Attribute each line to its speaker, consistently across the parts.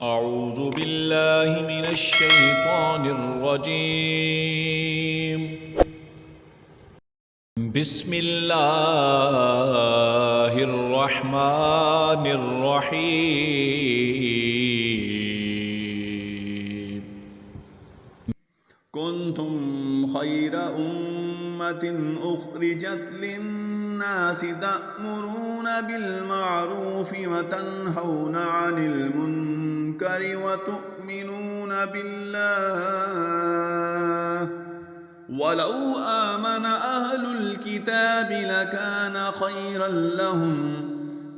Speaker 1: أعوذ بالله من الشيطان الرجيم. بسم الله الرحمن الرحيم.
Speaker 2: كنتم خير أمة أخرجت للناس تأمرون بالمعروف وتنهون عن المنكر وتؤمنون بالله ولو آمن أهل الكتاب لكان خيرا لهم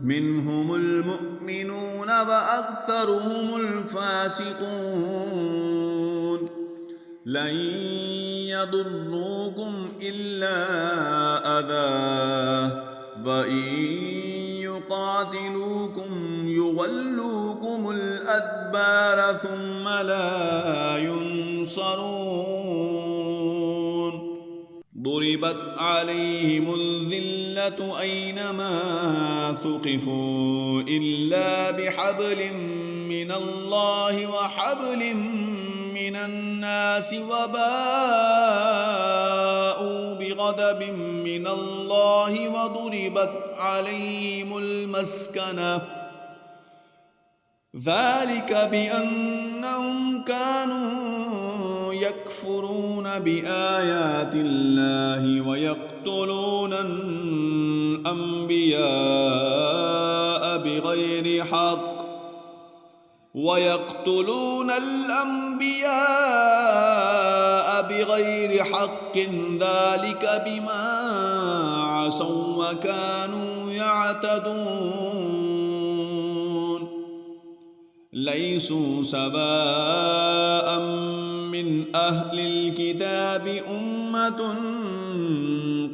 Speaker 2: منهم المؤمنون وأكثرهم الفاسقون لن يضروكم إلا أذى وإن يقاتلوكم يولوكم الأدبار ثم لا ينصرون ضربت عليهم الذلة أينما ثقفوا إلا بحبل من الله وحبل من الناس وباءوا بغضب من الله وضربت عليهم المسكنة ذلك بأنهم كانوا يكفرون بآيات الله ويقتلون الأنبياء بغير حق ذلك بما عصوا وكانوا يعتدون ليسوا سواء من أهل الكتاب أمة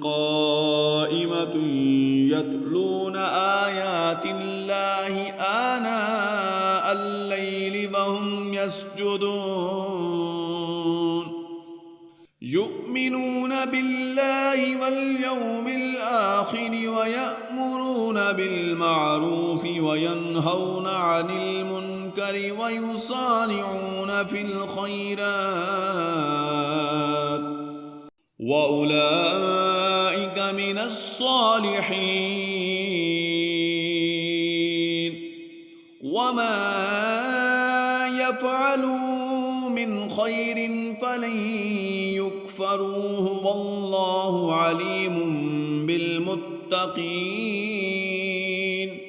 Speaker 2: قائمة يتلون آيات الله آناء الليل وهم يسجدون يؤمنون بالله واليوم الآخر ويأمرون بالمعروف وينهون عن المنكر ويصارعون في الخيرات وأولئك من الصالحين وما يفعلوا من خير فلن يكفروه والله عليم بالمتقين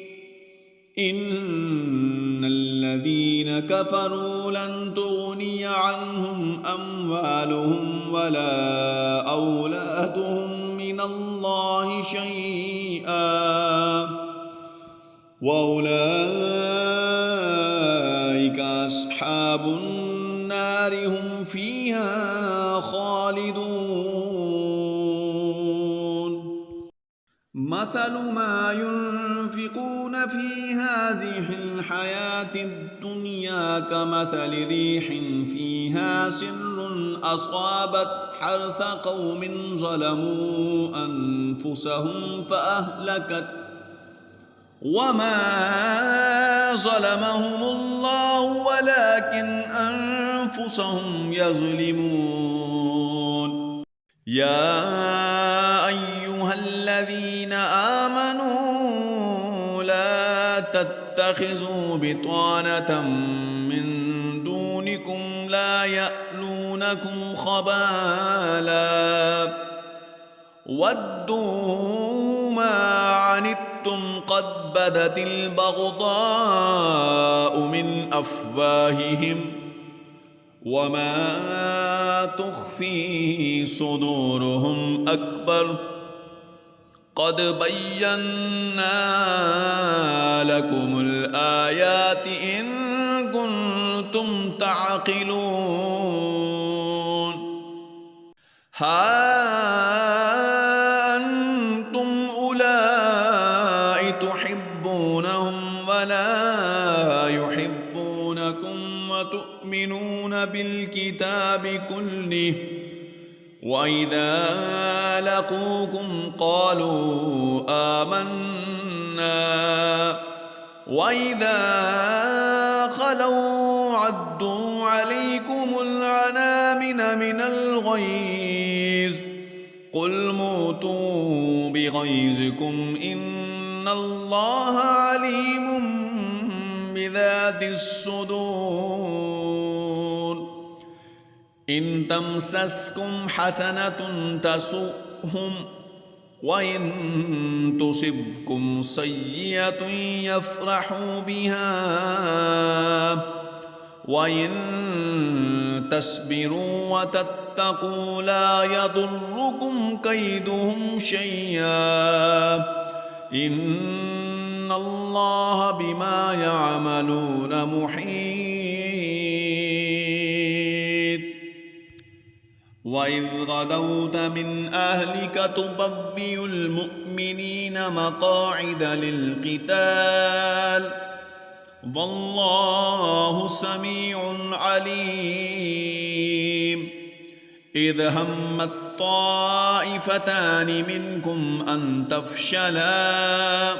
Speaker 2: إن الذين كفروا لن تغني عنهم أموالهم ولا أولادهم من الله شيئا وأولئك أصحاب النار هم فيها خالدون مثل ما ينفقون في هذه الحياة الدنيا كمثل ريح فيها سر أصابت حرث قوم ظلموا أنفسهم فأهلكت وما ظلمهم الله ولكن أنفسهم يظلمون يا أيها الذين آمنوا لا تتخذوا بطانة من دونكم لا يألونكم خبالا ودوا ما عنتم قد بدت البغضاء من أفواههم وما تخفي صدورهم أكبر قد بينا لكم الآيات إن كنتم تعقلون ها أنتم أولئك تحبونهم ولا يحبونكم وتؤمنون بالكتاب كله وإذا لقوكم قالوا آمنا وإذا خلوا عدوا عليكم العنامل من الغيظ قل موتوا بغيظكم إن الله عليم بذات الصدور إن تمسسكم حسنة تسؤهم وإن تصبكم سيئة يفرحوا بها وإن تصبروا وتتقوا لا يضركم كيدهم شيئا إن الله بما يعملون محيط وإذ غدوت من أهلك تبوئ المؤمنين مقاعد للقتال والله سميع عليم إذ همت طائفتان منكم أن تفشلا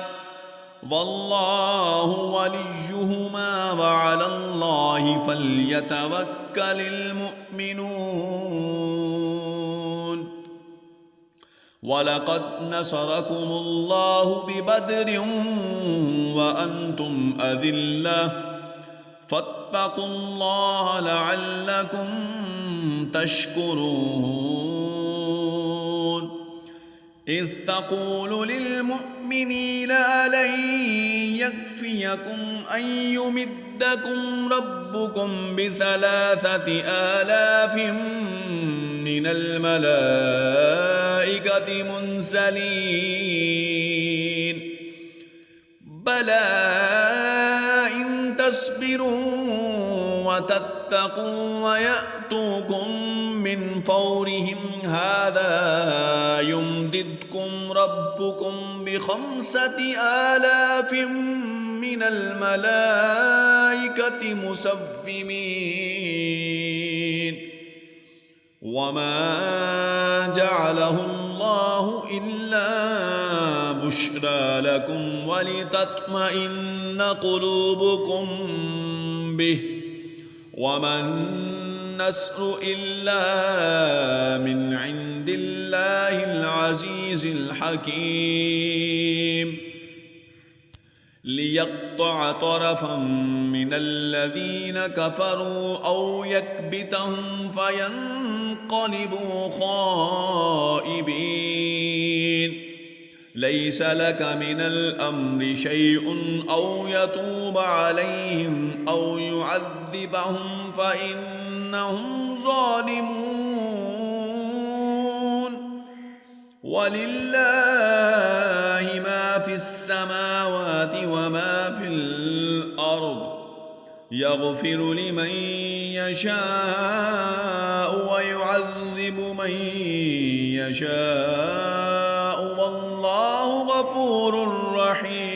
Speaker 2: والله وليهما وعلى الله فليتوكل المؤمنون ولقد نصركم الله ببدر وأنتم أذلة فاتقوا الله لعلكم تشكرون إذ تقول للمؤمنين ألن يكفيكم أن يمدكم ربكم ب3,000 من الملائكة منزلين بلى إن تصبروا وتتقوا ويأتوكم من فورهم هذا يمددكم ربكم ب5,000 من الملائكة مسومين وما جعله الله إلا بشرى لكم ولتطمئن قلوبكم به وما النصر إلا من عند الله العزيز الحكيم ليقطع طرفا من الذين كفروا أو يكبتهم فينقلبوا خائبين ليس لك من الأمر شيء أو يتوب عليهم أو يعذبهم فإنهم ظالمون ولله ما في السماوات وما في الأرض يغفر لمن يشاء ويعذب من يشاء والله غفور رحيم